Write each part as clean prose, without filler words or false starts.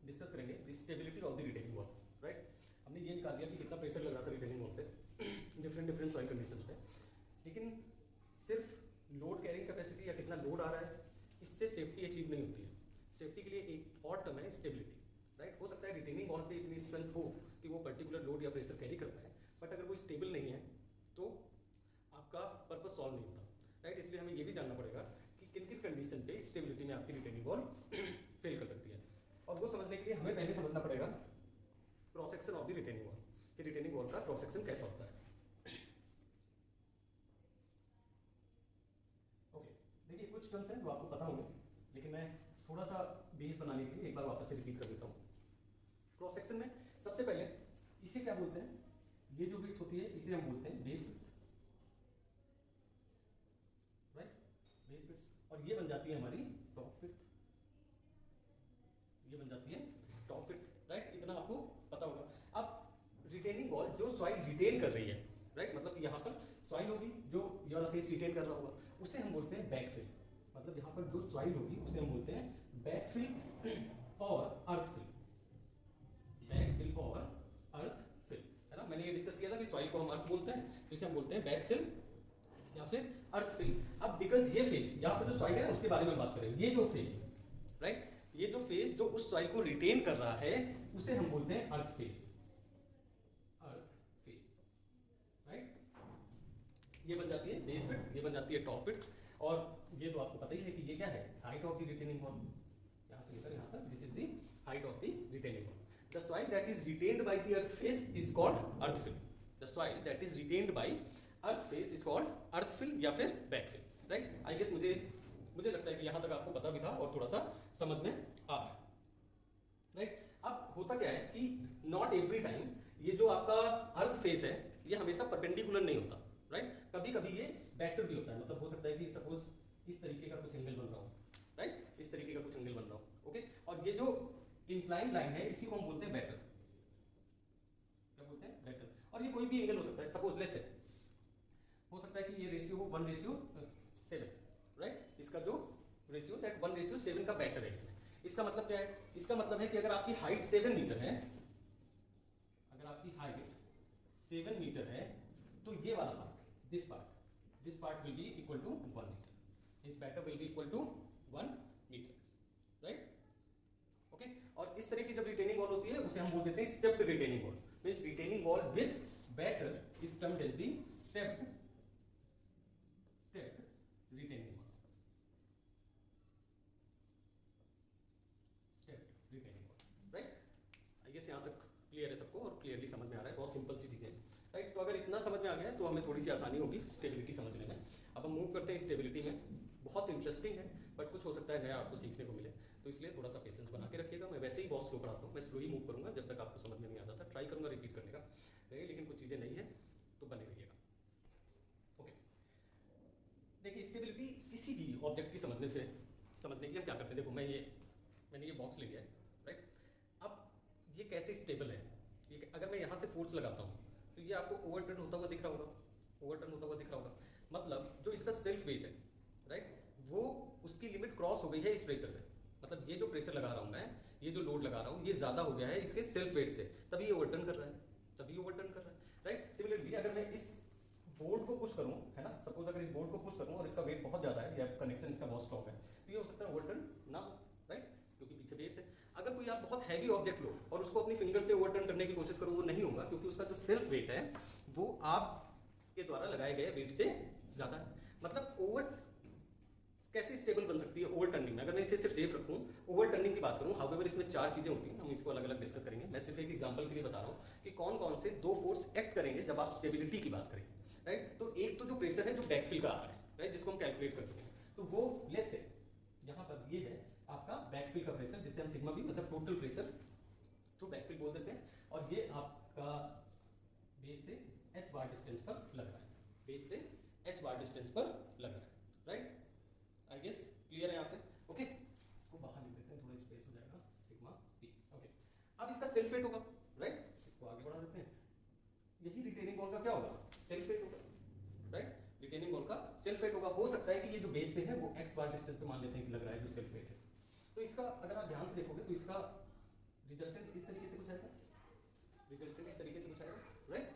Discuss करेंगे the stability of the retaining wall, right. हमने ये निकाल लिया कि कितना प्रेशर लग रहा था रिटेनिंग वॉल पे डिफरेंट सॉइल कंडीशन पे, लेकिन सिर्फ लोड कैरिंग कैपेसिटी या कितना लोड आ रहा है इससे सेफ्टी अचीव नहीं होती है। सेफ्टी के लिए एक और टर्म है स्टेबिलिटी, राइट। हो सकता है रिटेनिंग वॉल पे इतनी स्ट्रेंथ हो कि वो पर्टिकुलर लोड या प्रेशर कैरी कर पाए, बट अगर वो स्टेबल नहीं है तो आपका पर्पस सॉल्व नहीं होता, राइट। इसलिए हमें ये भी जानना पड़ेगा कि किन किन कंडीशन पे स्टेबिलिटी में आपकी रिटेनिंग वॉल फेल कर सकती है, और वो समझने के लिए हमें पहले समझना पड़ेगा cross section of the retaining wall, कि रिटेनिंग वॉल का क्रॉस सेक्शन कैसा होता है। ओके, देखिए कुछ टर्म्स हैं जो आपको पता होंगे, लेकिन मैं थोड़ा सा बेस बनाने के लिए एक बार वापस से रिपीट कर देता हूँ। क्रॉस सेक्शन में सबसे पहले इसे क्या बोलते हैं, ये जो विड्थ होती है इसे हम बोलते हैं base width, right, base width. और ये बन जाती है हमारी टॉप विड्थ, ये बन जाती है टॉप विड्थ, राइट। इतना आपको पता होगा। अब रिटेनिंग वॉल जो सॉइल रिटेन कर रही है, राइट, मतलब यहाँ पर सॉइल होगी जो ये वाला फेस रिटेन कर रहा होगा, उसे हम बोलते हैं बैकफिल। मतलब यहाँ पर जो सॉइल होगी उसे हम बोलते हैं बैकफिल और अर्थफिल, बैकफिल और अर्थफिल, है ना। मैंने ये डिस्कस किया था कि सॉइल को हम अर्थ बोलते हैं, तो इसे हम बोलते हैं बैकफिल या फिर अर्थफिल। अब बिकॉज ये फेस यहाँ पर जो सॉइल है उसके बारे में बात करें, ये जो फेस, राइट, ये जो फेस जो उस सॉइल को रिटेन कर रहा है उसे हम बोलते हैं अर्थ फेस, अर्थ फेस, राइट। ये बन जाती है बेस विड्थ, ये बन जाती है टॉप विड्थ, और ये तो आपको पता ही है कि ये क्या है, height of the retaining wall. यहाँ से लेकर यहाँ तक this is the height of the retaining wall. The soil that is retained by the earth face is called earthfill, the soil that is retained by earth face is called earthfill या फिर backfill, right. I guess मुझे लगता है कि यहाँ तक आपको पता भी था और थोड़ा सा समझ में आ रहा है, राइट। अब होता क्या है कि नॉट एवरी टाइम ये जो आपका अर्थ फेस है ये हमेशा परपेंडिकुलर नहीं होता, राइट। कभी कभी ये बैटर भी होता है, मतलब हो सकता है कि सपोज इस तरीके का कुछ एंगल बन रहा हो, राइट, इस तरीके का कुछ एंगल बन रहा हो, ओके। और ये जो इंक्लाइन लाइन है इसी को हम बोलते हैं बैटर, क्या बोलते हैं, बैटर। और ये कोई भी एंगल हो सकता है, सपोज लेट्स से हो सकता है कि ये रेशियो हो 1:7, राइट। इसका जो रेशियो दैट 1:7 का बैटर है इसमें। इसका मतलब क्या है, इसका मतलब है कि अगर आपकी हाइट 7 मीटर है, अगर आपकी हाइट 7 मीटर है तो ये वाला part, this part will be equal to 1 metre, this batter will be equal to 1 metre, right, okay. और इस तरह की जब रिटेनिंग वॉल होती है उसे हम बोल देते हैं stepped retaining wall, means retaining wall with batter is termed as the stepped retaining wall, stepped retaining wall, right. I guess यहाँ तक क्लियर है सबको और क्लियरली समझ में आ रहा है, बहुत सिंपल सी चीजें, राइट। तो अगर इतना समझ में आ गया तो हमें थोड़ी सी आसानी होगी स्टेबिलिटी समझने में। अब हम मूव करते हैं स्टेबिलिटी में। बहुत इंटरेस्टिंग है बट कुछ हो सकता है नया आपको सीखने को मिले, तो इसलिए थोड़ा सा पेशेंस बना के रखिएगा। मैं वैसे ही बहुत स्लो पढ़ाता हूँ, मैं स्लो ही मूव करूँगा जब तक आपको समझ में नहीं आ जाता, ट्राई करूँगा रिपीट करने का, लेकिन कुछ चीज़ें नहीं है तो बने रहिएगा, ओके। देखिए स्टेबिलिटी किसी भी ऑब्जेक्ट की समझने के लिए हम क्या करते हैं, देखो मैंने ये बॉक्स ले लिया है, राइट। अब ये कैसे स्टेबल है, ये अगर मैं यहाँ से फोर्स लगाता हूँ तो ये आपको ओवरटर्न होता हुआ दिख रहा होगा, ओवरटर्न होता हुआ दिख रहा होगा, मतलब जो इसका सेल्फ वेट है, राइट, वो उसकी लिमिट क्रॉस हो गई है इस प्रेशर से। मतलब ये जो प्रेशर लगा रहा हूँ मैं, ये जो लोड लगा रहा हूँ ये ज्यादा हो गया है इसके सेल्फ वेट से, तभी ये ओवरटर्न कर रहा है, राइट। सिमिलरली अगर मैं इस बोर्ड को पुश करूं, है ना, सपोज अगर इस बोर्ड को पुश करूं और इसका वेट बहुत ज्यादा है या कनेक्शन इसका बहुत स्ट्रॉन्ग है तो ये हो सकता है ओवरटर्न ना हो, राइट, क्योंकि पीछे बेस है। अगर कोई आप बहुत हैवी ऑब्जेक्ट लो और उसको अपनी फिंगर से ओवरटर्न करने की कोशिश करो, वो नहीं होगा, क्योंकि उसका जो सेल्फ वेट है वो आपके द्वारा लगाए गए वेट से ज्यादा है। मतलब ओवर कैसे स्टेबल बन सकती है ओवर टर्निंग में, अगर मैं इसे सिर्फ सेफ रखूं, ओवर टर्निंग की बात करूं, हाउएवर इसमें 4 चीजें होती हैं, हम इसको अलग अलग डिस्कस करेंगे। मैं सिर्फ एक एग्जांपल के लिए बता रहा हूं कि कौन कौन से 2 फोर्स एक्ट करेंगे जब आप स्टेबिलिटी की बात करेंगे, राइट। तो एक तो जो प्रेशर है जो बैकफिल का आ रहा है, राइट, जिसको हम कैलकुलेट कर चुके हैं, तो वो लेट्स से यहाँ पर ये है आपका बैकफिल का प्रेशर, जिससे हम सिग्मा भी मतलब टोटल प्रेशर थ्रू बैकफिल बोल देते हैं, और ये आपका बेस से h बार डिस्टेंस पर लग रहा है, बेस से h बार डिस्टेंस पर लग रहा है, राइट। आई गेस क्लियर है यहाँ से, ओके। इसको बाहर लिख देते हैं, थोड़ा स्पेस हो जाएगा, सिग्मा p, ओके। अब इसका सेल्फ वेट होगा, राइट, इसको आगे बढ़ा देते हैं। यही रिटेनिंग वॉल का क्या होगा, सेल्फ वेट होगा, राइट। रिटेनिंग वॉल का सेल्फ वेट होगा। हो सकता है कि ये जो बेस से है वो x बार डिस्टेंस पे मान लेते हैं कि लग रहा है जो सेल्फ वेट है, तो इसका अगर आप ध्यान से देखोगे तो इसका रिजल्टेंट इस तरीके से कुछ आएगा, रिजल्टेंट इस तरीके से कुछ आएगा, राइट।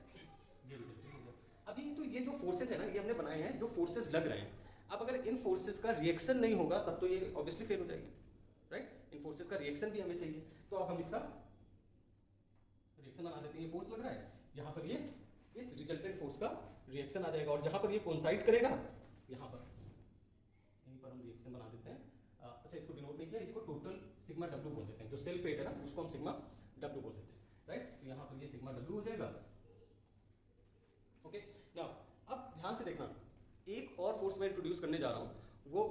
ये रिजल्टेंट हो गया। अभी तो ये जो फोर्सेस है ना, ये हमने बनाए हैं जो फोर्सेस लग रहे हैं। अब अगर इन फोर्सेस का रिएक्शन नहीं होगा तब तो ये ऑब्वियसली फेल हो जाएगी, राइट। इन फोर्सेस का रिएक्शन भी हमें चाहिए, तो अब हम इसका रिएक्शन बना देते हैं। ये फोर्स लग रहा है, यहाँ पर ये इस रिजल्टेंट फोर्स का रिएक्शन आ जाएगा, और जहाँ पर ये कोइंसाइड करेगा यहाँ पर, यहीं पर हम रिएक्शन बना देते हैं। अच्छा, इसको डिनोट नहीं किया, इसको टोटल सिग्मा डब्ल्यू बोल देते हैं। जो सेल्फ वेट है ना, उसको हम सिग्मा डब्ल्यू बोल देते हैं, राइट। तो यहाँ पर ये सिग्मा डब्ल्यू हो जाएगा। ओके, नाउ अब ध्यान से देखना, एक और फोर्स मैं इंट्रोड्यूस करने जा रहा हूँ, वो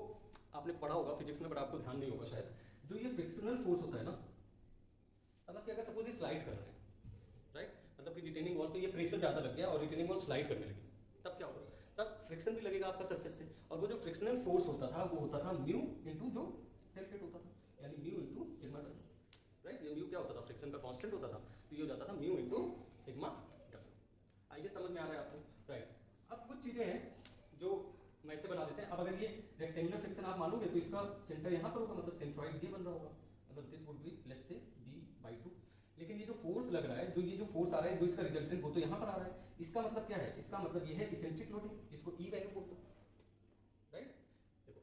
आपने पढ़ा होगा फिजिक्स में, बट आपको ध्यान नहीं होगा शायद। जो ये फ्रिक्शनल फोर्स होता है ना, मतलब कि अगर सपोज ये स्लाइड कर रहे हैं, राइट, मतलब कि रिटेनिंग वॉल पे ये प्रेशर ज़्यादा लग गया और रिटेनिंग वॉल स्लाइड करने लगी, तब क्या होगा? तब फ्रिक्शन भी लगेगा आपका सरफेस से, और वो जो फ्रिक्शनल फोर्स होता था वो होता था म्यू इंटू जो सेल्फ वेट होता था, यानी mu into sigma W, right. ये म्यू क्या होता था? फ्रिक्शन का कांस्टेंट होता था, तो ये हो जाता था म्यू इंटू सिग्मा डब्ल्यू। आइए समझ में आ रहा है आपको, राइट। अब कुछ चीज़ें हैं जो मैं इसे बना देते हैं। अब अगर ये रेक्टेंगुलर सेक्शन आप मानोगे तो इसका सेंटर यहाँ पर होगा, मतलब सेंट्रॉइड ये बन रहा होगा, मतलब this would be let's say b/2। लेकिन ये जो फोर्स लग रहा है, जो ये जो फोर्स आ रहा है, जो इसका रिजल्टेंट, वो तो यहाँ पर आ रहा है। इसका मतलब क्या है? इसका मतलब ये है इसेंट्रिक लोडिंग, इसको ई वैल्यू बोलते हैं, राइट। देखो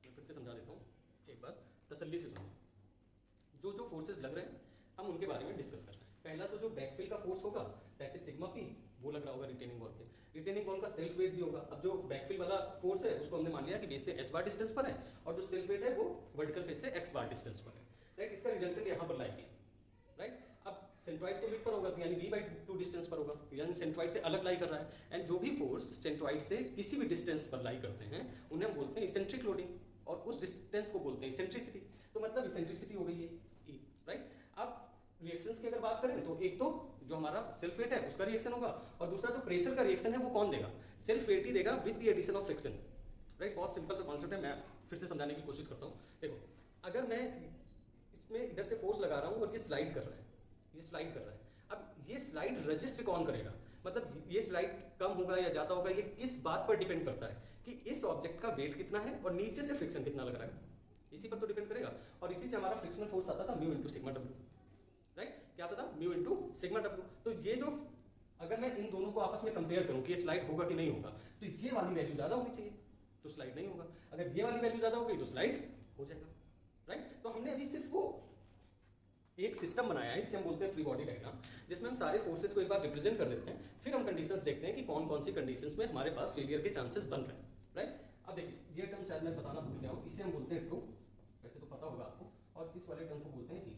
मैं फिर से समझा देता हूँ, एक बार तसल्ली से सुनो। जो जो फोर्सेस लग रहे हैं हम उनके बारे में डिस्कस कर रहे हैं। पहला तो जो बैकफिल का फोर्स होगा, दैट इज सिग्मा पी, वो लग रहा होगा रिटेनिंग वॉल पे। रिटेनिंग वॉल का सेल्फ वेट भी होगा। अब जो बैकफिल वाला फोर्स है उसको हमने मान लिया कि बेस से h बार डिस्टेंस पर है, और जो सेल्फ वेट है वो वर्टिकल फेस से x बार डिस्टेंस पर है, राइट। इसका रिजल्टेंट यहाँ पर लाएगी, राइट। अब सेंट्रॉइड तो मिड पर होगा, यानी v/2 डिस्टेंस पर होगा, यानी सेंट्रॉइड से अलग लाई कर रहा है। एंड जो भी फोर्स सेंट्रॉइड से किसी भी डिस्टेंस पर लाई करते हैं उन्हें हम बोलते हैं इसेंट्रिक लोडिंग, और उस डिस्टेंस को बोलते हैं इसेंट्रिसिटी। तो मतलब इसेंट्रिसिटी हो गई है E, राइट। अब रिएक्शंस की अगर बात करें तो एक तो जो हमारा सेल्फ वेट है उसका रिएक्शन होगा, और दूसरा जो प्रेशर का रिएक्शन है वो कौन देगा? सेल्फ वेट ही देगा with the addition of friction, right. बहुत सिंपल सा कॉन्सेप्ट है, मैं फिर से समझाने की कोशिश करता हूँ। देखो, अगर मैं इसमें इधर से फोर्स लगा रहा हूँ और ये स्लाइड कर रहा है, ये स्लाइड कर रहा है, अब ये स्लाइड रजिस्ट कौन करेगा? मतलब ये स्लाइड कम होगा या ज़्यादा होगा, ये किस बात पर डिपेंड करता है कि इस ऑब्जेक्ट का वेट कितना है और नीचे से फ्रिक्शन कितना लग रहा है, इसी पर तो डिपेंड करेगा। और इसी से हमारा फ्रिक्शनल फोर्स आता था mu into sigma W, right. क्या आता था? Mu into sigma W. तो ये जो, अगर मैं इन दोनों को आपस में कंपेयर करूं कि ये स्लाइड होगा कि नहीं होगा, तो ये वाली वैल्यू ज़्यादा होनी चाहिए तो स्लाइड नहीं होगा, अगर ये वाली वैल्यू ज़्यादा हो गई तो स्लाइड हो जाएगा, राइट। तो हमने अभी सिर्फ वो एक सिस्टम बनाया है, जिसे हम बोलते हैं फ्री बॉडी डायग्राम, जिसमें हम सारे फोर्सेस को एक बार रिप्रेजेंट कर देते हैं, फिर हम कंडीशंस देखते हैं कि कौन कौन सी कंडीशंस में हमारे पास फेलियर के चांसेस बन रहे हैं, राइट। अब देखिए, ये टर्म शायद मैं बताना भूल गया हूँ, इसे हम बोलते हैं ट्रू, वैसे तो पता होगा आपको, और इस वाले टर्म को बोलते हैं ई,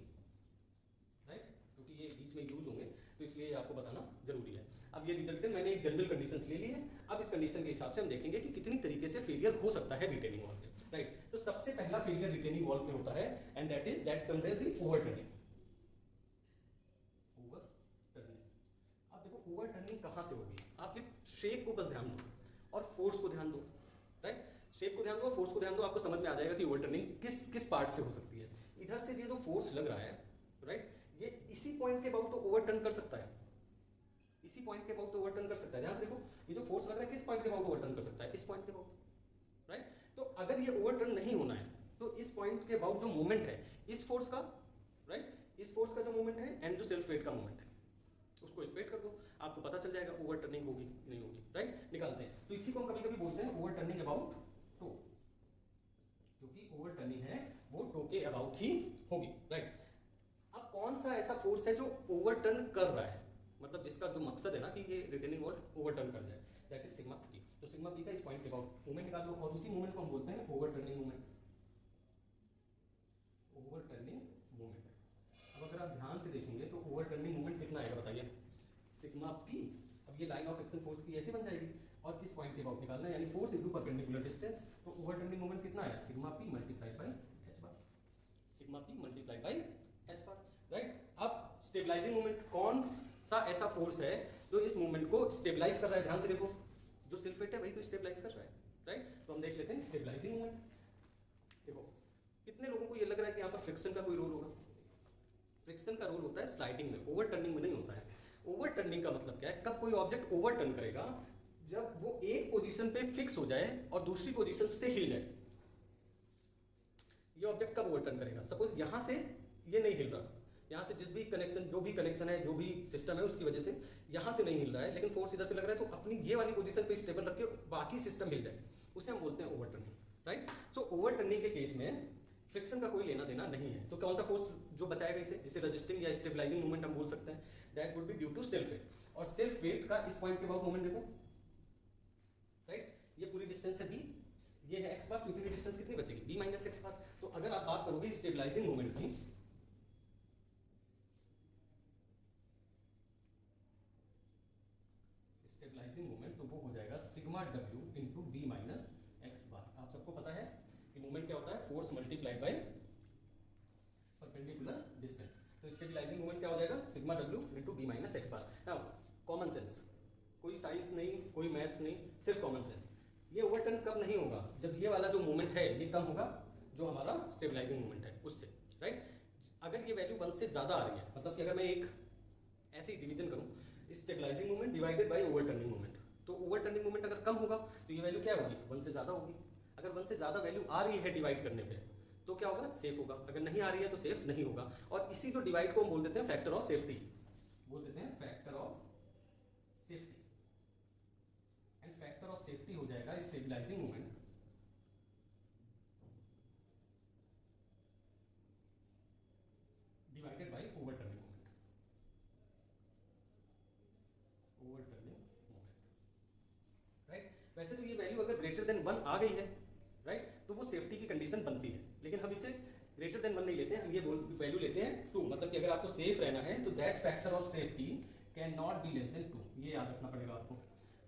राइट, क्योंकि ये बीच में यूज होंगे तो इसलिए आपको बताना जरूरी है। अब ये रिजल्टेंट मैंने एक जनरल कंडीशंस ले ली है, अब इस कंडीशन के हिसाब से हम देखेंगे कि कितनी तरीके से फेलियर हो सकता है रिटेनिंग वॉल पे, राइट। तो सबसे पहला फेलियर रिटेनिंग वॉल पे होता है, and that is that term is the overturning. Overturning कहाँ से होगी? आप ये शेप को बस ध्यान दो और फोर्स को ध्यान दो, राइट। शेप को ध्यान दो और फोर्स को ध्यान दो, आपको समझ में आ जाएगा कि ओवरटर्निंग किस किस पार्ट से हो सकती है। इधर से ये जो फोर्स लग रहा है, राइट, ये इसी पॉइंट के अबाउट तो ओवरटर्न कर सकता है, इसी पॉइंट के अबाउट तो ओवरटर्न कर सकता है। ध्यान से देखो, ये जो फोर्स लग रहा है किस पॉइंट के अबाउट ओवरटर्न कर सकता है? इस पॉइंट के अबाउट, राइट। तो अगर ये ओवरटर्न नहीं होना है तो इस पॉइंट के अबाउट जो मूवमेंट है इस फोर्स का, राइट, इस फोर्स का जो मूवमेंट है एंड जो सेल्फ वेट का मूवमेंट है, उसको इक्वेट कर दो, आपको पता चल जाएगा ओवरटर्निंग होगी नहीं होगी, राइट। निकालते हैं, तो इसी को हम कभी कभी बोलते हैं ओवरटर्निंग अबाउट टो, क्योंकि ओवरटर्निंग है वो टो के अबाउट ही होगी, राइट। अब कौन सा ऐसा फोर्स है जो ओवरटर्न कर रहा है, मतलब जिसका जो मकसद है ना कि ये रिटेनिंग वॉल ओवरटर्न कर जाए, दैट इज सिग्मा पी। तो सिग्मा पी का इस पॉइंट के अबाउट मूवमेंट निकाल लो, और उसी मूवमेंट को हम बोलते हैं ओवरटर्निंग मूवमेंट, ओवरटर्निंग मूवमेंट। अब अगर आप ध्यान से देखेंगे तो ओवरटर्निंग मूवमेंट कितना आएगा बताइए? Sigma P. अब ये लाइन ऑफ एक्शन फोर्स की ऐसे बन जाएगी, और इस पॉइंट के अबाउट निकालना है, यानी फोर्स इनटू परपेंडिकुलर डिस्टेंस। तो ओवरटर्निंग मोमेंट कितना है? Sigma P multiply by H bar, sigma P multiply by H bar, right. अब स्टेबलाइजिंग मोमेंट, कौन सा ऐसा फोर्स है जो इस मोमेंट को स्टेबलाइज कर रहा है? ध्यान से देखो, जो सेल्फ वेट है वही तो स्टेबलाइज कर रहा है, राइट। तो हम देख लेते हैं स्टेबलाइजिंग मोमेंट। देखो, कितने लोगों को ये लग रहा है कि यहाँ पर फ्रिक्शन का कोई रोल होगा? फ्रिक्शन का रोल होता है स्लाइडिंग में, ओवरटर्निंग में नहीं होता है। ओवरटर्निंग का मतलब क्या है? कब कोई ऑब्जेक्ट ओवरटर्न करेगा? जब वो एक पोजीशन पे फिक्स हो जाए और दूसरी पोजीशन से हिल जाए। ये ऑब्जेक्ट कब ओवरटर्न करेगा? सपोज यहां से ये नहीं हिल रहा, यहाँ से जिस भी कनेक्शन जो भी कनेक्शन है जो भी सिस्टम है उसकी वजह से यहाँ से नहीं हिल रहा है, लेकिन फोर्स इधर से लग रहा है, तो अपनी ये वाली पोजीशन पे स्टेबल रख के बाकी सिस्टम हिल जाए, उसे हम बोलते हैं over turning, right. So over turning के केस में फ्रिक्शन का कोई लेना देना नहीं है, तो कौन सा फोर्स जो बचाएगा इसे, जिसे रजिस्टिंग या स्टेबलाइजिंग मूवमेंट हम बोल सकते हैं, that would be due to self weight. और सेल्फ वेट का इस पॉइंट के बाद मोमेंट देखो, राइट, ये पूरी डिस्टेंस है b, ये है x बार, तो इतनी डिस्टेंस कितनी बचेगी b माइनस x बार। तो अगर आप बात करोगे स्टेबलाइजिंग मोमेंट की, स्टेबलाइजिंग मोमेंट, तो वो हो जाएगा sigma w into B minus x bar. आप सबको पता है कि मोमेंट क्या होता है, force multiplied by perpendicular distance. तो स्टेबलाइजिंग मोमेंट क्या हो जाएगा, sigma w into B minus x bar. Now common sense, कोई साइंस नहीं, कोई मैथ्स नहीं, सिर्फ कॉमन सेंस। ये ओवरटर्न कब नहीं होगा, जब ये वाला जो मोमेंट है ये कम होगा जो हमारा स्टेबलाइजिंग मोमेंट है उससे, राइट। अगर ये वैल्यू 1 से ज़्यादा आ रही है, मतलब कि अगर मैं एक ऐसे ही डिवीजन करूँ, stabilising moment divided by overturning moment, तो ओवरटर्निंग मोमेंट अगर कम होगा तो ये वैल्यू क्या होगी, 1 से ज़्यादा होगी। अगर 1 से ज़्यादा वैल्यू आ रही है डिवाइड करने पे तो क्या होगा, सेफ होगा। अगर नहीं आ रही है तो सेफ नहीं होगा। और इसी जो डिवाइड को हम बोल देते हैं फैक्टर ऑफ सेफ्टी, बोल देते हैं factor of safety. And factor of safety हो जाएगा stabilising moment divided by overturning moment, overturning moment, right. वैसे तो ये वैल्यू अगर ग्रेटर देन 1 आ गई है, राइट, तो वो सेफ्टी की कंडीशन बनती है, लेकिन हम इसे ग्रेटर देन 1 नहीं लेते हैं, हम ये वैल्यू लेते हैं 2। मतलब कि अगर आपको सेफ रहना है तो that factor of safety can not be less than 2, ये याद रखना पड़ेगा आपको।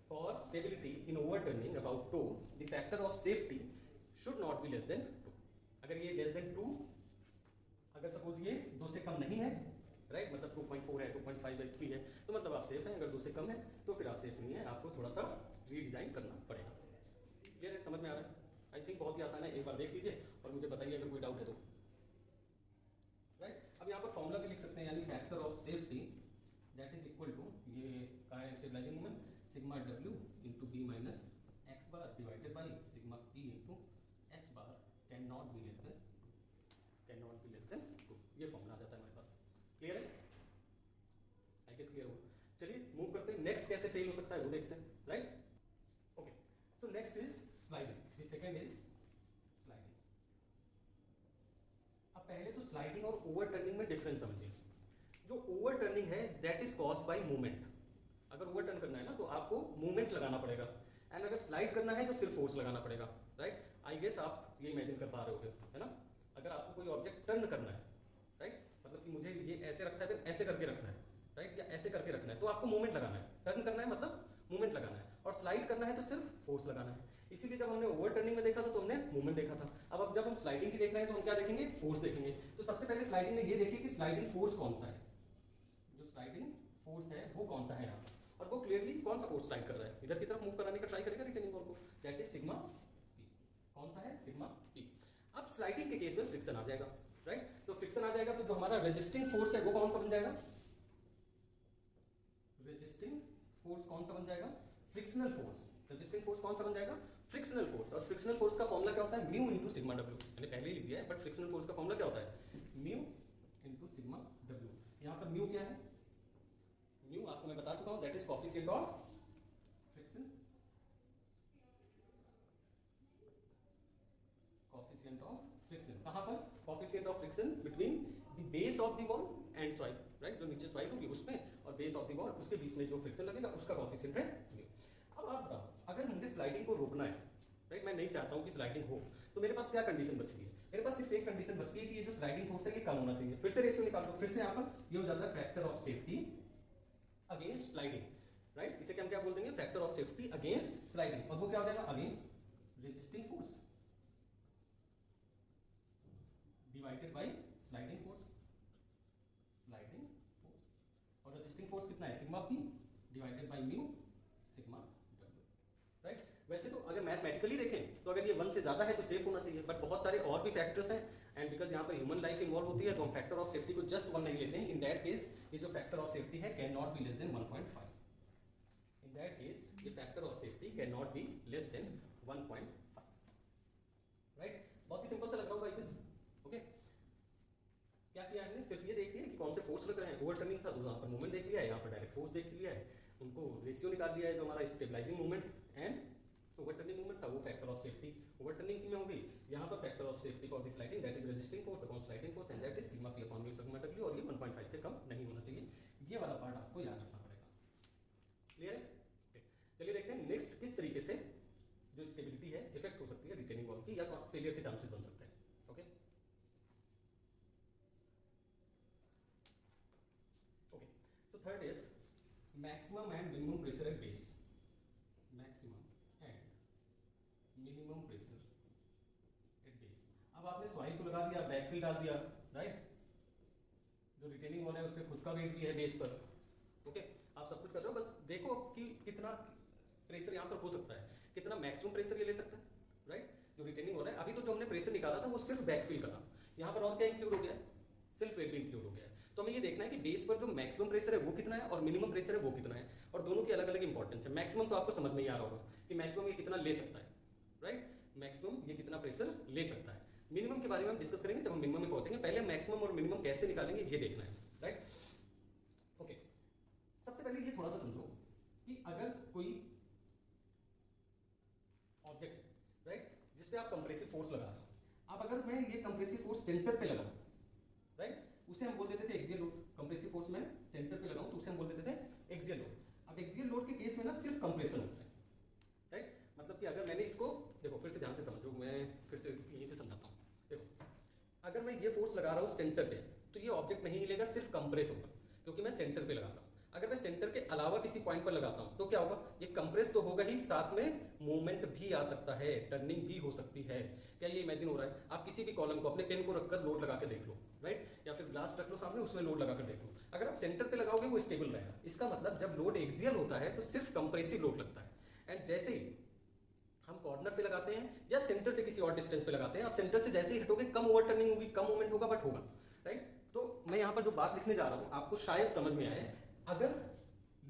For stability in overturning about toe the factor of safety should not be less than 2। अगर ये लेस देन 2, अगर सपोज ये 2 से कम नहीं है, राइट, मतलब 2.4 है, 2.5/3 है, तो मतलब आप सेफ हैं। अगर 2 से कम है तो फिर आप सेफ नहीं है, आपको थोड़ा सा रीडिज़ाइन करना पड़ेगा। क्लियर है, समझ में आ रहा है? आई थिंक बहुत ही आसान है, एक बार देख लीजिए और मुझे बताइए अगर कोई डाउट है तो, राइट। अब यहाँ पर फॉर्मूला भी लिख सकते हैं, यानी factor of safety that is equal to, ये कहाँ है stabilising moment, sigma w into B minus x bar divided by sigma p into h bar can not be less than 2। ये फॉर्मूला आ जाता है हमारे पास। क्लियर है? आई गेस क्लियर होगा। चलिए मूव करते हैं, नेक्स्ट कैसे फेल हो सकता है वो देखते हैं, right. Okay, so next is sliding, the second is sliding. अब पहले तो स्लाइडिंग और ओवरटर्निंग में डिफरेंस समझिए। जो ओवरटर्निंग है that is caused by movement. अगर ओवरटर्न करना है ना तो आपको मूवमेंट लगाना पड़ेगा, एंड अगर स्लाइड करना है तो सिर्फ फोर्स लगाना पड़ेगा, राइट। आई गेस आप ये इमेजिन कर पा रहे होगे, है ना। अगर आपको कोई ऑब्जेक्ट टर्न करना है, राइट, मतलब कि मुझे ये ऐसे रखा है फिर ऐसे करके रखना है, राइट, या ऐसे करके रखना है, तो आपको मूवमेंट लगाना है। टर्न करना है मतलब मूवमेंट लगाना है, और स्लाइड करना है तो सिर्फ फोर्स लगाना है। इसीलिए जब हमने ओवरटर्निंग में देखा था तो हमने मूवमेंट देखा था। अब जब हम स्लाइडिंग की देख रहे हैं तो हम क्या देखेंगे, फोर्स देखेंगे। तो सबसे पहले स्लाइडिंग में ये देखिए कि स्लाइडिंग फोर्स कौन सा है, जो स्लाइडिंग फोर्स है वो कौन सा है यहाँ, और वो क्लियरली कौन सा फोर्स स्लाइड कर रहा है, इधर की तरफ मूव कराने का ट्राई करेगा रिटेनिंग वॉल को, दैट इज सिग्मा p। कौन सा है, सिग्मा p। अब स्लाइडिंग के केस में फ्रिक्शन आ जाएगा, राइट। तो फ्रिक्शन आ जाएगा तो जो हमारा रेजिस्टिंग फोर्स है वो कौन सा बन जाएगा, रेजिस्टिंग फोर्स कौन सा बन जाएगा, फ्रिक्शनल फोर्स। रेजिस्टिंग फोर्स कौन सा बन जाएगा, फ्रिक्शनल फोर्स। और फ्रिक्शनल फोर्स का फॉर्मूला क्या होता है, म्यू इंटू सिग्मा w। मैंने पहले ही लिख दिया है, बट फ्रिक्शनल फोर्स का फॉर्मूला क्या होता है, म्यू इंटू सिग्मा w। यहाँ पर म्यू क्या है, म्यू आपको मैं बता चुका हूँ, that is coefficient of friction, coefficient of friction. कहाँ पर, coefficient of friction between the base of the wall and soil, right, जो नीचे सॉइल होगी उसमें और बेस ऑफ द वॉल उसके बीच में जो फ्रिक्शन लगेगा उसका कोफिशिएंट है म्यू। अब आप बताओ, अगर मुझे स्लाइडिंग को रोकना है, राइट, मैं नहीं चाहता हूँ कि स्लाइडिंग हो, तो मेरे पास क्या कंडीशन बचती है, मेरे पास सिर्फ एक कंडीशन बचती है कि ये जो स्लाइडिंग फोर्स है ये कम होना चाहिए। फिर से रेशियो निकाल दो, फिर से यहाँ पर ये हो जाता है factor of safety against sliding, right. इसे क्या बोल देंगे, factor of safety against sliding. और वो क्या हो जाएगा, again resisting force divided by sliding force, sliding force. और रेजिस्टिंग फोर्स कितना है, sigma p divided by mu sigma w, right. वैसे तो अगर मैथमेटिकली देखें तो अगर ये 1 से ज़्यादा है तो सेफ होना चाहिए, बट बहुत सारे और भी फैक्टर्स हैं, एंड बिकॉज यहाँ पर ह्यूमन लाइफ इन्वॉल्व होती है तो हम फैक्टर ऑफ सेफ्टी को जस्ट 1 नहीं लेते हैं। इन दैट केस ये जो फैक्टर ऑफ सेफ्टी है can not be less than 1.5। In that case ये factor of safety can not be less than 1.5, right. बहुत ही सिंपल सा लग रहा होगा इस, ओके। क्या किया हमने, सिर्फ ये देख लिया कि कौन से फोर्स लग रहे हैं, ओवरटर्निंग था तो यहाँ पर मूवमेंट देख लिया है, यहाँ पर डायरेक्ट फोर्स देख लिया है, उनको रेशियो निकाल लिया है जो हमारा stabilising movement and overturning movement था वो फैक्टर ऑफ सेफ्टी ओवरटर्निंग में होगी, यहाँ पर factor of safety for the sliding that is resisting force upon sliding force and that is sigma p upon mu sigma w और ये 1.5 से कम नहीं होना चाहिए। ये वाला पार्ट आपको याद रखना पड़ेगा। क्लियर है? ओके, चलिए देखते हैं नेक्स्ट किस तरीके से जो स्टेबिलिटी है इफेक्ट हो सकती है रिटेनिंग वॉल की या फेलियर के चांसेस बन सकते हैं। Okay okay, so third is maximum and minimum pressure at base. Maximum and minimum pressure at base. अब आपने सॉइल तो लगा दिया, बैकफिल डाल दिया, राइट, जो रिटेनिंग वॉल है उसपे खुद का वेट भी है बेस पर। ओके, आप सब कुछ कर रहे हो, बस देखो कि कितना प्रेशर यहाँ पर हो सकता है, कितना मैक्सिमम प्रेशर ये ले सकता है, राइट। जो रिटेनिंग वॉल है अभी तो जो हमने प्रेशर निकाला था वो सिर्फ बैकफिल का था, यहाँ पर और क्या इंक्लूड हो गया है, सेल्फ वेट भी इंक्लूड हो गया है। तो हमें ये देखना है कि बेस पर जो मैक्सिमम प्रेशर है वो कितना है और मिनिमम प्रेशर है वो कितना है, और दोनों की अलग अलग इंपॉर्टेंस है। मैक्सिमम तो आपको समझ में ही आ रहा होगा कि मैक्सिमम ये कितना ले सकता है, राइट, मैक्सिमम ये कितना प्रेशर ले सकता है। मिनिमम के बारे में हम डिस्कस करेंगे जब हम मिनिमम में पहुंचेंगे, पहले मैक्सिमम और मिनिमम कैसे निकालेंगे ये देखना है, राइट। ओके, सबसे पहले ये थोड़ा सा समझो कि अगर कोई ऑब्जेक्ट, राइट, जिस पे आप कंप्रेसिव फोर्स लगा रहे हो, अब अगर मैं ये कंप्रेसिव फोर्स सेंटर पे लगाऊं, राइट, उसे हम बोल देते थे एक्सियल लोड। कंप्रेसिव फोर्स में सेंटर पे लगाऊं तो उसे हम बोल देते थे एक्सियल लोड। अब एक्सियल लोड के केस में ना सिर्फ कंप्रेशन होता है, राइट, मतलब कि अगर मैंने इसको देखो फिर से ध्यान से समझो, मैं फिर से यहीं से समझाता हूँ। देखो अगर मैं ये फोर्स लगा रहा हूँ सेंटर पे तो ये ऑब्जेक्ट नहीं हिलेगा, सिर्फ कंप्रेस होगा क्योंकि मैं सेंटर पे लगा रहा हूँ। अगर मैं सेंटर के अलावा किसी पॉइंट पर लगाता हूँ तो क्या होगा, ये कंप्रेस तो होगा ही, साथ में मूवमेंट भी आ सकता है, टर्निंग भी हो सकती है। क्या ये इमेजिन हो रहा है? आप किसी भी कॉलम को अपने पेन को रखकर लोड लगा के देख लो, राइट, या फिर ग्लास रख लो सामने, उसमें लोड लगा कर देख लो। अगर आप सेंटर पे लगाओगे वो स्टेबल रहेगा। इसका मतलब जब लोड एक्सियल होता है तो सिर्फ कंप्रेसिव लोड लगता है, एंड जैसे ही हम कॉर्नर पे लगाते हैं या सेंटर से किसी और डिस्टेंस पे लगाते हैं, आप सेंटर से जैसे ही हटोगे कम ओवर टर्निंग होगी, कम मूवमेंट होगा, बट होगा, राइट। तो मैं यहाँ पर जो बात लिखने जा रहा हूँ आपको शायद समझ में आए। अगर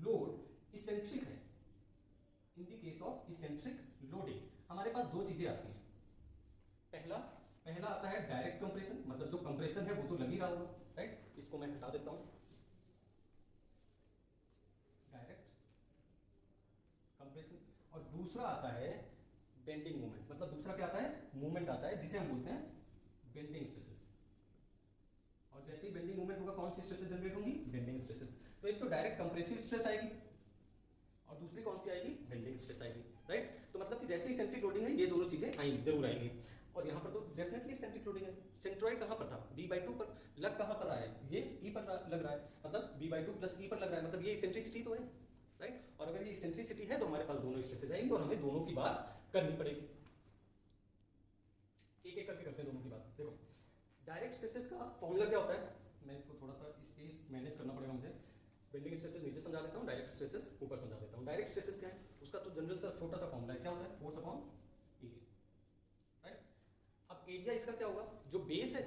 लोड इसेंट्रिक है, in the case of eccentric loading हमारे पास दो चीजें आती हैं। पहला आता है डायरेक्ट कंप्रेशन, मतलब जो कंप्रेशन है वो तो लग ही रहा होगा, राइट, इसको मैं हटा देता हूं, डायरेक्ट कंप्रेशन। और दूसरा आता है बेंडिंग मूवमेंट, मतलब दूसरा क्या आता है, मूवमेंट आता है जिसे हम बोलते हैं बेंडिंग स्ट्रेसेस। और जैसे ही बेंडिंग मूवमेंट होगा कौन सी स्ट्रेसेस जनरेट होंगी, बेंडिंग स्ट्रेसेस। तो एक तो डायरेक्ट कंप्रेसिव स्ट्रेस आएगी और दूसरी कौन सी आएगी, बेंडिंग स्ट्रेस आएगी, राइट। तो मतलब कि जैसे ही सेंट्रिक लोडिंग है ये दोनों चीजें आएंगी, जरूर आएंगी। और यहाँ पर तो डेफिनेटली सेंट्रिक लोडिंग है। सेंट्रॉइड कहाँ पर था, b/2 पर, लग कहाँ पर रहा है, ये e पर लग रहा है, मतलब b/2 प्लस e पर लग रहा है, मतलब ये इसेंट्रिसिटी तो है, राइट। और अगर ये इसेंट्रिसिटी है तो हमारे पास दोनों स्ट्रेसेस आएंगे और हमें दोनों की बात करनी पड़ेगी। एक एक करके करते हैं दोनों की बात। देखो डायरेक्ट स्ट्रेसेस का फॉर्मूला क्या होता है, मैं इसको थोड़ा सा स्पेस मैनेज करना पड़ेगा मुझे। बेंडिंग स्ट्रेसेस नीचे समझा देता हूँ, डायरेक्ट स्ट्रेसेस ऊपर समझा देता हूँ। डायरेक्ट स्ट्रेसेस क्या है, उसका तो जनरल सा छोटा सा फॉर्मूला है, क्या होता है, फोर्स अपॉन एरिया, राइट। अब एरिया इसका क्या होगा, जो बेस है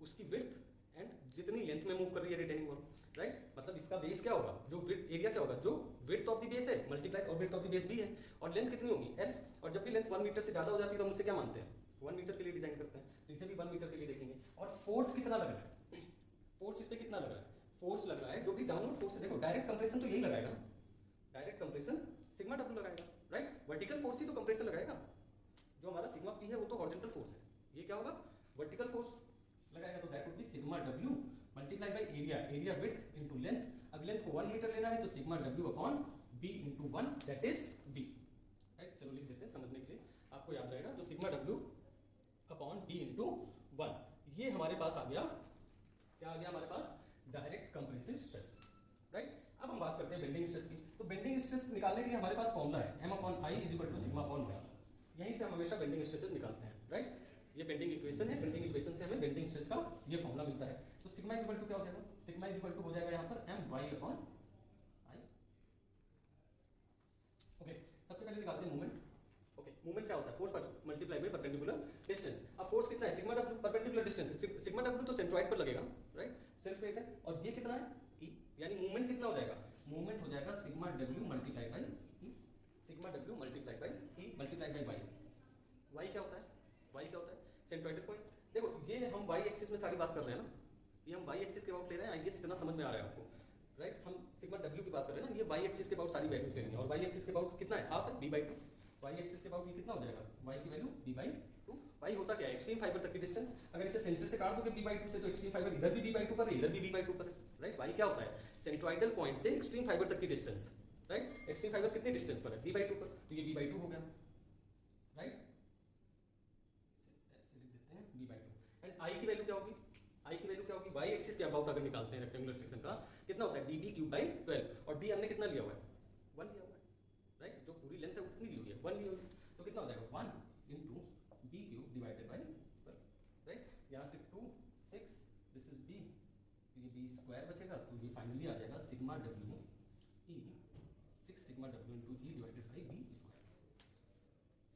उसकी विड्थ एंड जितनी लेंथ में मूव कर रही है रिटेनिंग वॉल, राइट। मतलब इसका बेस क्या होगा, जो विड्थ, एरिया क्या होगा, जो विड्थ ऑफ द बेस है मल्टीप्लाई, और विड्थ ऑफ द बेस भी है, और लेंथ कितनी होगी, l। और जब भी लेंथ 1 मीटर से ज्यादा हो जाती है तो हम उसे क्या मानते हैं, 1 मीटर के लिए डिजाइन करते हैं, तो इसे भी 1 मीटर के लिए देखेंगे। और फोर्स कितना लग रहा है, फोर्स इस पे कितना लग रहा है, फोर्स लग रहा है जो भी डाउनवर्ड फोर्स है। देखो डायरेक्ट कंप्रेशन तो यही लगाएगा, डायरेक्ट कंप्रेशन सिग्मा w लगाएगा, राइट। वर्टिकल फोर्स ही तो कंप्रेशन लगाएगा, जो हमारा सिग्मा p है वो तो हॉरिजॉन्टल फोर्स है, ये क्या होगा, वर्टिकल फोर्स लगाएगा, तो that would B sigma w multiply by area, area width into length. अब लेंथ को 1 मीटर लेना है तो sigma w upon b into 1 that is b, right. चलो लिख देते हैं समझने के लिए, आपको याद रहेगा, जो sigma w upon b into 1, ये हमारे पास आ गया, क्या आ गया हमारे पास, डायरेक्ट कंप्रेसिव स्ट्रेस, राइट। अब हम बात करते हैं बेंडिंग स्ट्रेस की। तो बेंडिंग स्ट्रेस निकालने के लिए हमारे पास फॉर्मूला है m/i = सिग्मा अपॉन y। यहीं से हम हमेशा बेंडिंग स्ट्रेसेस निकालते हैं, राइट। ये बेंडिंग इक्वेशन है, बेंडिंग इक्वेशन से हमें बेंडिंग स्ट्रेस का ये फॉर्मूला मिलता है। तो सिग्मा क्या हो जाएगा, सिग्मा हो जाएगा यहाँ पर my/i। ओके, सबसे पहले निकालते हैं मूवमेंट। ओके, मूवमेंट क्या होता है, फोर्स पर मल्टीप्लाई बाय परपेंडिकुलर डिस्टेंस। अब फोर्स कितना है, sigma w, perpendicular distance, sigma w तो सेंट्रॉइड पर लगेगा, राइट, सेल्फ वेट है। और ये कितना है, e, यानी मूवमेंट कितना हो जाएगा, मूवमेंट हो जाएगा sigma w multiply by e, sigma w multiply by e multiply by y। y क्या होता है, y क्या होता है, सेंट्रॉइडल पॉइंट। देखो ये हम y एक्सिस में सारी बात कर रहे हैं ना, ये हम वाई एक्सिस के अबाउट ले रहे हैं, आई गेस इतना समझ में आ रहा है आपको, राइट। हम सिग्मा डब्ल्यू की बात कर रहे हैं ना, ये वाई एक्सिस के अबाउट सारी वैल्यूज ले लेंगे, और वाई एक्सिस के अबाउट कितना है, हाफ है, b/2। वाई एक्सिस के अबाउट ये कितना हो जाएगा, y की वैल्यू b/2। वाई होता क्या है, एक्सट्रीम फाइबर तक की डिस्टेंस। अगर इसे सेंटर से काट दोगे b/2 से, तो एक्सट्रीम फाइबर इधर भी b/2 पर है, इधर भी b/2 पर है, राइट। वाई क्या होता है, सेंट्रोइडल पॉइंट से एक्सट्रीम फाइबर तक की डिस्टेंस, राइट। एक्सट्रीम फाइबर कितनी डिस्टेंस पर है, b/2 पर, तो ये b/2 हो गया, राइट। ऐसे लिख देते हैं b/2। एंड आई की वैल्यू क्या होगी, आई की वैल्यू क्या होगी, वाई एक्सिस के अबाउट अगर निकालते हैं रेक्टेंगुलर सेक्शन का, कितना होता है db/12, और d हमने कितना लिया हुआ है, 1 लिया हुआ है, राइट। जो पूरी लेंथ है वो कितनी ली हुई है, 1 ली हुई है, तो कितना हो जाएगा 1 into b³ divided by 12, right. यहाँ से 2 6, दिस इज b, तो ये b स्क्वायर बचेगा, तो ये फाइनली आ जाएगा sigma w e 6 sigma w into e divided by b square,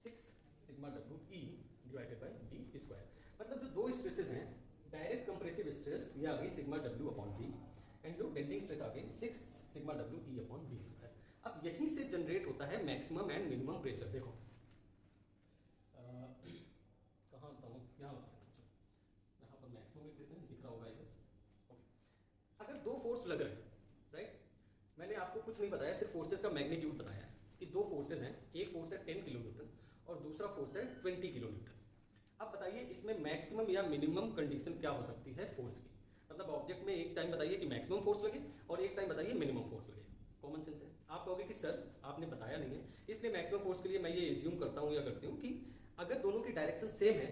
6 sigma w e divided by b square. मतलब जो दो स्ट्रेसेस हैं, डायरेक्ट कंप्रेसिव स्ट्रेस ये आ गई sigma w upon b, and जो बेंडिंग स्ट्रेस आ गई 6 sigma w e upon b square. अब यहीं से जनरेट होता है मैक्सिमम एंड मिनिमम प्रेशर। देखो कहाँ बताऊँ, यहाँ बताऊँ, यहाँ पर मैक्सिमम लिख देते हैं, दिख रहा होगा आई गेस, ओके। अगर दो फोर्स लग रहे हैं, राइट, मैंने आपको कुछ नहीं बताया, सिर्फ फोर्सेस का मैग्नीट्यूड बताया है कि दो फोर्सेस हैं, एक फोर्स है 10 किलो न्यूटन और दूसरा फोर्स है 20 किलो न्यूटन। अब बताइए इसमें मैक्सिमम या मिनिमम कंडीशन क्या हो सकती है फोर्स की, मतलब ऑब्जेक्ट में एक टाइम बताइए कि मैक्सिमम फोर्स लगे और एक टाइम बताइए मिनिमम फोर्स लगे। कॉमन सेंस है। आप कहोगे कि सर आपने बताया नहीं है, इसलिए मैक्सिमम फोर्स के लिए मैं ये एज्यूम करता हूँ या करती हूँ कि अगर दोनों की डायरेक्शन सेम है,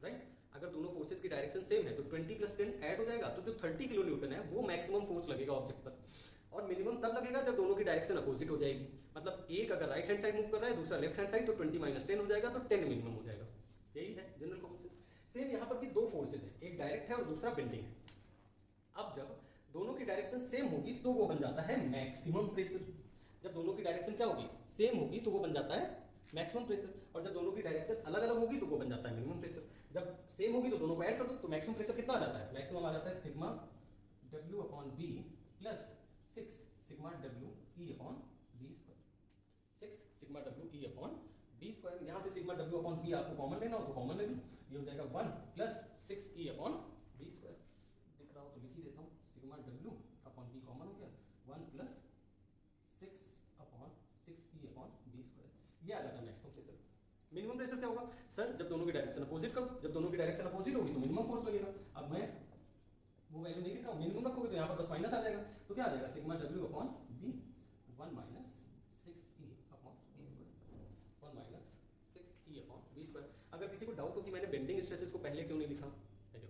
राइट, अगर दोनों फोर्सेस की डायरेक्शन सेम है तो 20 + 10 ऐड हो जाएगा, तो जो 30 किलो न्यूटन है वो मैक्सिमम फोर्स लगेगा ऑब्जेक्ट पर, और मिनिमम तब लगेगा जब दोनों की डायरेक्शन अपोजिट हो जाएगी। मतलब एक अगर राइट हैंड साइड मूव कर रहा है, दूसरा लेफ्ट हैंड साइड, तो 20 - 10 हो जाएगा, तो 10 मिनिमम हो जाएगा। यही है जनरल कॉमन सेंस। सेम यहाँ पर भी दो फोर्सेज हैं, एक डायरेक्ट है और दूसरा बेंडिंग है। अब जब दोनों की डायरेक्शन सेम होगी तो वो बन जाता है मैक्सिमम प्रेशर। जब दोनों की डायरेक्शन क्या होगी, सेम होगी, तो वो बन जाता है मैक्सिमम प्रेशर, और जब दोनों की डायरेक्शन अलग अलग होगी तो वो बन जाता है मिनिमम प्रेशर। जब सेम होगी तो दोनों को ऐड कर दो, तो मैक्सिमम प्रेशर कितना आ जाता है, मैक्सिमम आ जाता है sigma W upon B plus 6 sigma W E upon B square, 6 sigma W E upon B square. यहाँ से सिग्मा W अपॉन B आपको कॉमन लेना हो तो कॉमन ले लो, ये हो जाएगा 1 plus 6 E upon B square. दिख रहा हो तो लिख ही देता हूँ, sigma W upon B common हो गया, 1 plus 6 upon 6 E upon B square. ये आ जाता है मैक्सिमम प्रेशर। मिनिमम प्रेशर क्या होगा, सर जब दोनों की डायरेक्शन अपोजिट कर दो, जब दोनों की डायरेक्शन अपोजिट होगी तो मिनिमम फोर्स लगेगा। अब मैं वो वैल्यू नहीं लिख रहा हूँ, मिनिमम रखोगे तो यहाँ पर बस माइनस आ जाएगा, तो क्या आ जाएगा sigma W upon B 1 - 6E upon B square, 1 - 6E upon B square. अगर किसी को डाउट हो कि मैंने बेंडिंग स्ट्रेसेस को पहले क्यों नहीं लिखा, देखो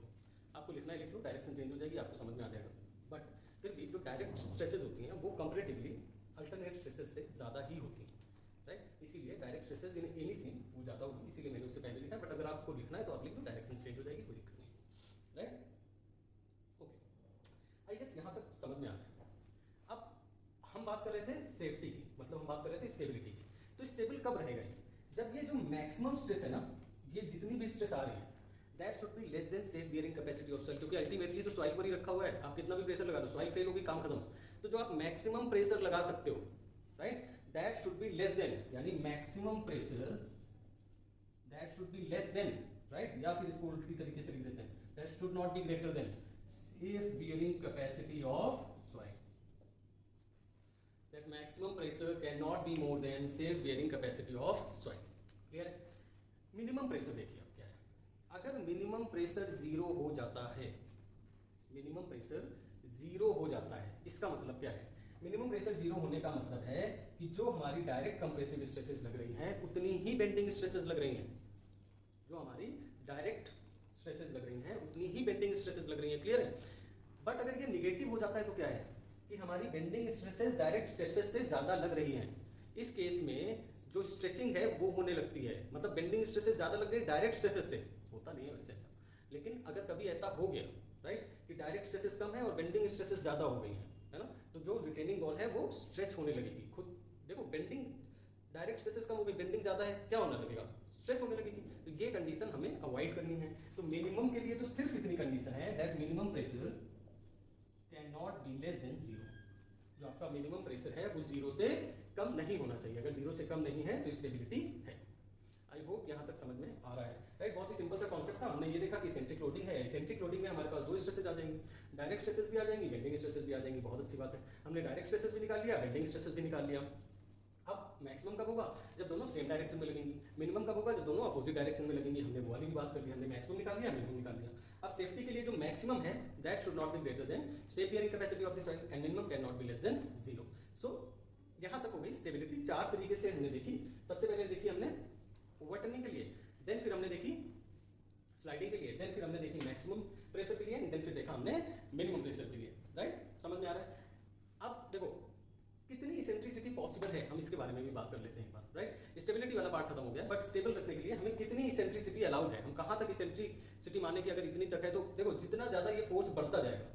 आपको लिखना है लिख लो, डायरेक्शन चेंज हो जाएगी, आपको समझ में आ जाएगा। बट फिर भी जो डायरेक्ट स्ट्रेसेस होती हैं वो कंपैरेटिवली अल्टरनेट स्ट्रेसेस से ज़्यादा ही होती हैं, राइट। इसीलिए direct stresses in any scene वो ज़्यादा होगी, इसीलिए मैंने उससे पहले लिखा है। बट अगर आपको लिखना है तो आप लिख लो, डायरेक्शन चेंज हो जाएगी, कोई दिक्कत नहीं, राइट। ओके, आई गेस यहाँ तक समझ में आ रहा है। अब हम बात कर रहे थे सेफ्टी की, मतलब हम बात कर रहे थे स्टेबिलिटी की। तो स्टेबल कब रहेगा ये, जब ये जो मैक्सिमम स्ट्रेस है ना, ये जितनी भी स्ट्रेस आ रही है that should be less then safe bearing capacity of soil, क्योंकि अल्टीमेटली तो सॉइल पर ही रखा हुआ है। आप कितना भी प्रेशर लगा दो, सॉइल फेल होगी, काम खत्म। तो जो आप मैक्सिमम प्रेशर लगा सकते हो, right, that should be less than, यानी maximum pressure that should be less than, right, या फिर इसको उल्टी तरीके से लिख देते हैं, that should not be greater than safe bearing capacity of soil. That maximum pressure can not be more than safe bearing capacity of soil. Clear है। मिनिमम प्रेशर देखिए अब क्या है, अगर मिनिमम प्रेशर 0 हो जाता है, मिनिमम प्रेशर 0 हो जाता है, इसका मतलब क्या है, मिनिमम प्रेशर 0 होने का मतलब है कि जो हमारी डायरेक्ट कंप्रेसिव स्ट्रेसेस लग रही हैं उतनी ही बेंडिंग स्ट्रेसेस लग रही हैं। जो हमारी डायरेक्ट स्ट्रेसेस लग रही हैं उतनी ही बेंडिंग स्ट्रेसेस लग रही हैं। क्लियर है। बट अगर ये निगेटिव हो जाता है तो क्या है कि हमारी बेंडिंग स्ट्रेसेस डायरेक्ट स्ट्रेसेस से ज़्यादा लग रही हैं। इस केस में जो स्ट्रेचिंग है वो होने लगती है, मतलब बेंडिंग स्ट्रेसेस ज़्यादा लग गई डायरेक्ट स्ट्रेसेस से। होता नहीं है वैसे ऐसा, लेकिन अगर कभी ऐसा हो गया, राइट, कि डायरेक्ट स्ट्रेसेस कम है और बेंडिंग स्ट्रेसेस ज़्यादा हो गई हैं, है ना, तो जो रिटेनिंग वॉल है वो स्ट्रेच होने लगेगी खुद। देखो बेंडिंग, डायरेक्ट स्ट्रेसेस कम हो गई, बेंडिंग ज़्यादा है, क्या होने लगेगा, स्ट्रेच होने लगेगी। तो ये कंडीशन हमें अवॉइड करनी है। तो मिनिमम के लिए तो सिर्फ इतनी कंडीशन है, that minimum pressure can not be less then 0। जो आपका मिनिमम प्रेशर है वो 0 से कम नहीं होना चाहिए। अगर 0 से कम नहीं है तो स्टेबिलिटी है। आई होप यहाँ तक समझ में आ रहा है, राइट। बहुत ही सिंपल सा कॉन्सेप्ट था। हमने ये देखा कि इसेंट्रिक लोडिंग है, इसेंट्रिक लोडिंग में हमारे पास दो स्ट्रेसेस आ जाएंगी, डायरेक्ट स्ट्रेसेस भी आ जाएंगी, बेंडिंग स्ट्रेसेस भी आ जाएंगी। बहुत अच्छी बात है, हमने डायरेक्ट स्ट्रेसेस भी निकाल लिया, बेंडिंग स्ट्रेसेस भी निकाल लिया। अब मैक्सिमम कब होगा, जब दोनों सेम डायरेक्शन में लगेंगी। मिनिमम कब होगा, जब दोनों अपोजिट डायरेक्शन में लगेंगी। हमने वो वाली भी बात कर ली, हमने मैक्सिमम निकाल लिया, मिनिमम निकाल लिया। अब सेफ्टी के लिए जो मैक्सिमम है that should not be greater than safe bearing capacity of the soil and minimum can not be less then 0। सो यहाँ तक हो गई स्टेबिलिटी। चार तरीके से हमने देखी। सबसे पहले देखी हमने ओवरटर्निंग के लिए, देन फिर हमने देखी स्लाइडिंग के लिए, देन फिर हमने देखी मैक्सिमम प्रेशर के लिए, देन फिर देखा हमने मिनिमम प्रेशर के लिए, राइट। समझ में आ रहा है। अब देखो कितनी इसेंट्रिसिटी पॉसिबल है, हम इसके बारे में भी बात कर लेते हैं एक बार, राइट। स्टेबिलिटी वाला पार्ट खत्म हो गया, बट स्टेबल रखने के लिए हमें कितनी इसेंट्रिसिटी अलाउड है, हम कहाँ तक इसेंट्रिसिटी माने कि अगर इतनी तक है तो देखो जितना ज़्यादा ये फोर्स बढ़ता जाएगा,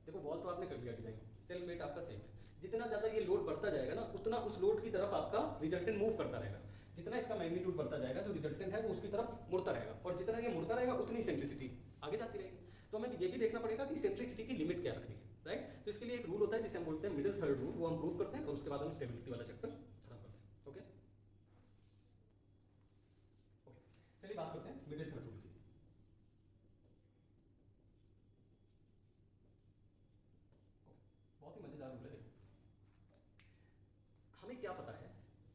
देखो वॉल तो आपने कर लिया डिजाइन, सेल्फ वेट आपका सेम है, जितना ज़्यादा ये लोड बढ़ता जाएगा ना उतना उस लोड की तरफ आपका रिजल्टेंट मूव करता रहेगा। जितना इसका मैग्नीट्यूड बढ़ता जाएगा जो रिजल्टेंट है वो उसकी तरफ मुड़ता रहेगा, और जितना ये मुड़ता रहेगा उतनी इसेंट्रिसिटी आगे जाती रहेगी। तो हमें ये भी देखना पड़ेगा कि इसेंट्रिसिटी की लिमिट क्या रखनी है, राइट। तो इसके लिए एक रूल होता है जिसे हम बोलते हैं मिडिल थर्ड रूल, वो हम प्रूव करते हैं और उसके बाद हम स्टेबिलिटी वाला चैप्टर खत्म करते हैं। ओके, चलिए बात करते हैं मिडिल थर्ड रूल की। बहुत ही मजेदार रूल है। देखो हमें क्या पता है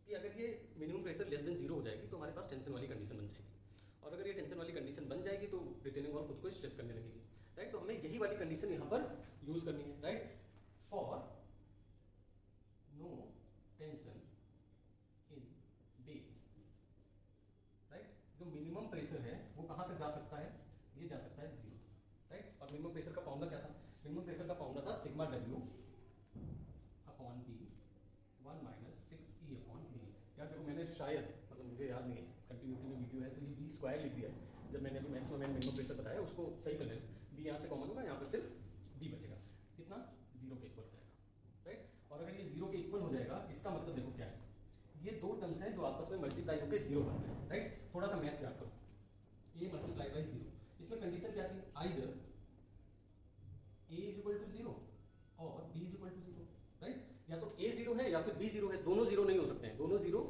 कि अगर ये मिनिमम प्रेशर लेस देन 0 हो जाएगी तो हमारे पास टेंशन वाली कंडीशन बन जाएगी, और अगर ये टेंशन वाली कंडीशन बन जाएगी तो रिटेनिंग वॉल खुद को स्ट्रेच करने लगेगी, राइट। तो हमें यही वाली कंडीशन यहाँ पर यूज करनी है, right. For no tension in base, right. जो मिनिमम प्रेशर है वो कहाँ तक जा सकता है, ये जा सकता है 0, राइट। और मिनिमम प्रेशर का फॉर्मूला क्या था, मिनिमम प्रेशर का फॉर्मूला था sigma W upon B 1 minus 6E upon B। यार देखो मैंने शायद, मतलब मुझे याद नहीं है, कंटिन्यूटी में वीडियो है तो ये B स्क्वायर लिख दिया है। जब मैंने अभी मैक्सिमम एंड मिनिमम प्रेशर बताया उसको सही कर लेना, B यहाँ से कॉमन होगा, यहाँ पर सिर्फ B बचेगा, कितना 0 के इक्वल हो जाएगा, राइट। और अगर ये 0 के इक्वल हो जाएगा इसका मतलब देखो क्या है, ये दो टर्म्स हैं जो आपस में मल्टीप्लाई होकर 0 बन रहे हैं, राइट। थोड़ा सा मैथ्स याद करो, A मल्टीप्लाई बाई 0, इसमें कंडीशन क्या थी, either A is equal to 0 और B is equal to 0, right. या तो A 0 है या फिर B 0 है, दोनों 0 नहीं हो सकते हैं, दोनों 0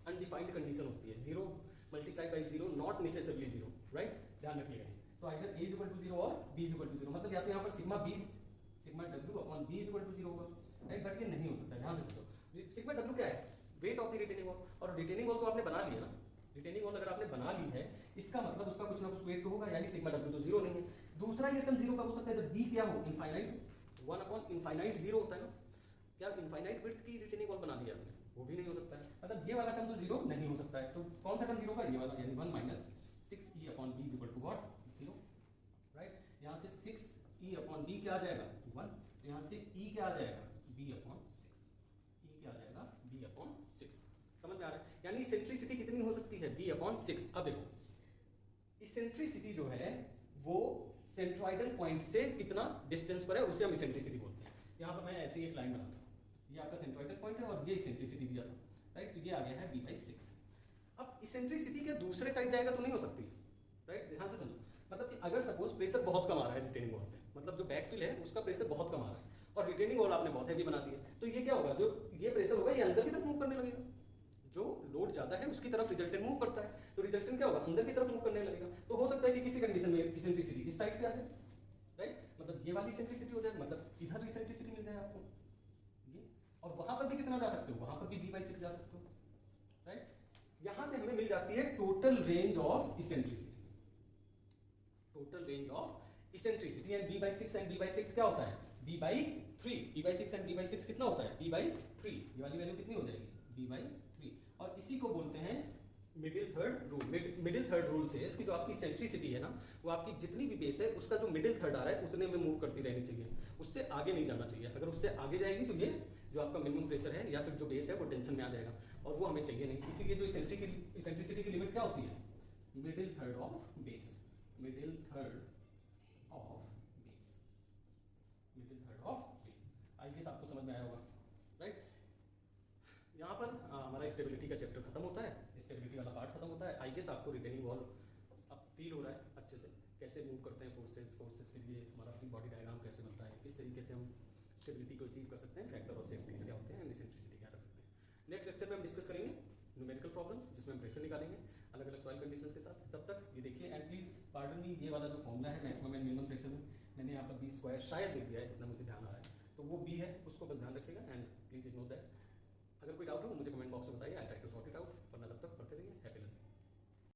अनडिफाइंड कंडीशन होती है। 0 multiply by 0 not necessarily 0, right, ध्यान रखिएगा। तो either A is equal to 0 और B इज इक्वल टू 0, मतलब या तो यहाँ पर sigma W upon B is equal to 0 होगा, राइट। बट ये नहीं हो सकता, ध्यान से समझो। सिग्मा W क्या है, weight of the retaining wall, और रिटेनिंग वॉल तो आपने बना लिया ना, रिटेनिंग वॉल अगर आपने बना ली है इसका मतलब उसका कुछ ना कुछ वेट तो होगा, यानी सिग्मा W तो 0 नहीं है। दूसरा ये टर्म 0 कब हो सकता है, जब B क्या हो, इनफाइनाइट, 1 अपॉन इनफाइनाइट 0 होता है ना। क्या इनफाइनाइट विड्थ की रिटेनिंग वॉल बना दिया आपने, वो भी नहीं हो सकता है, मतलब ये वाला टर्म तो 0 नहीं हो सकता है। तो कौन सा टर्म 0 का, ये वाला, यानी 1 minus 6E upon B is equal to what, 0, right. यहाँ से 6E अपॉन B क्या आ जाएगा 1, यहाँ से E क्या आ जाएगा B अपॉन 6, E क्या आ जाएगा B अपॉन 6। समझ में आ रहा है, यानी इसेंट्रिसिटी कितनी हो सकती है, B अपॉन 6। अब देखो इसेंट्रिसिटी जो है वो सेंट्रोइडल पॉइंट से कितना डिस्टेंस पर है उसे हम इसेंट्रिसिटी बोलते हैं। यहाँ पर मैं ऐसे ही एक लाइन बनाता हूँ, ये आपका सेंट्रोइडल पॉइंट है और ये इसेंट्रिसिटी दिया था, राइट। तो ये आ गया है B/6। अब इसेंट्रिसिटी के दूसरे साइड जाएगा तो नहीं हो सकती, राइट, ध्यान से समझो। मतलब कि अगर सपोज प्रेशर बहुत कम आ रहा है रिटेनिंग वॉल पे, मतलब जो बैकफिल है उसका प्रेशर बहुत कम आ रहा है और रिटेनिंग वॉल आपने बहुत हैवी बना दी है, तो ये क्या होगा, जो ये प्रेशर होगा ये अंदर की तरफ मूव करने लगेगा। जो लोड ज्यादा है उसकी तरफ रिजल्टेंट मूव करता है, तो रिजल्टेंट क्या होगा, अंदर की तरफ मूव करने लगेगा। तो हो सकता है कि किसी कंडीशन में इसेंट्रिसिटी इस साइड पे आ जाए, राइट, मतलब ये वाली इसेंट्रिसिटी हो जाए, मतलब इधर इसेंट्रिसिटी मिल जाए आपको ये, और वहां पर भी कितना जा सकते हो, वहां पर भी B/6 जा सकते हो, राइट। यहां से हमें मिल जाती है total range of eccentricity, total range of eccentricity. And B/6 and B/6 क्या होता है, B/3, B/6 एंड B/6 कितना होता है, B/3, ये वाली वैल्यू कितनी हो जाएगी B/3। और इसी को बोलते हैं middle third rule. Middle third rule से इसकी जो आपकी इसेंट्रिसिटी है ना, वो आपकी जितनी भी बेस है उसका जो मिडिल थर्ड आ रहा है उतने में मूव करती रहनी चाहिए, उससे आगे नहीं जाना चाहिए। अगर उससे आगे जाएगी तो ये जो आपका मिनिमम प्रेशर है या फिर जो बेस है वो टेंशन में आ जाएगा, और वो हमें चाहिए नहीं। इसीलिए जो इसेंट्रिसिटी की लिमिट क्या होती है, middle third of base, middle third of base, middle third of base. I guess आपको समझ में आया होगा, राइट। यहाँ पर हमारा स्टेबिलिटी का चैप्टर खत्म होता है, स्टेबिलिटी वाला पार्ट खत्म होता है। आई गेस आपको रिटेनिंग वॉल अब फील हो रहा है अच्छे से, कैसे मूव करते हैं फोर्सेस के लिए हमारा फ्री बॉडी डायग्राम कैसे बनता है, इस तरीके से हम स्टेबिलिटी को अचीव कर सकते हैं, फैक्टर ऑफ सेफ्टीज क्या होते हैं, एंड इसेंट्रिसिटी क्या रख सकते हैं। नेक्स्ट लेक्चर में हम डिस्कस करेंगे न्यूमेरिकल प्रॉब्लम्स जिसमें हम प्रेशर निकालेंगे। अलग अलग सॉइल कंडीशंस के साथ। तब तक ये देखिए, एंड प्लीज़ पार्डन मी, ये वाला जो फॉर्मूला है मैक्सिमम एंड मिनिमम प्रेशर में, मैंने यहाँ पर बी स्क्वायर शायद लिख दिया है जितना मुझे ध्यान आ रहा है, तो वो बी है, उसको बस ध्यान रखिएगा एंड प्लीज़ इग्नोर दैट। अगर कोई डाउट हो मुझे कमेंट बॉक्स में बताइए, I try to sort it out.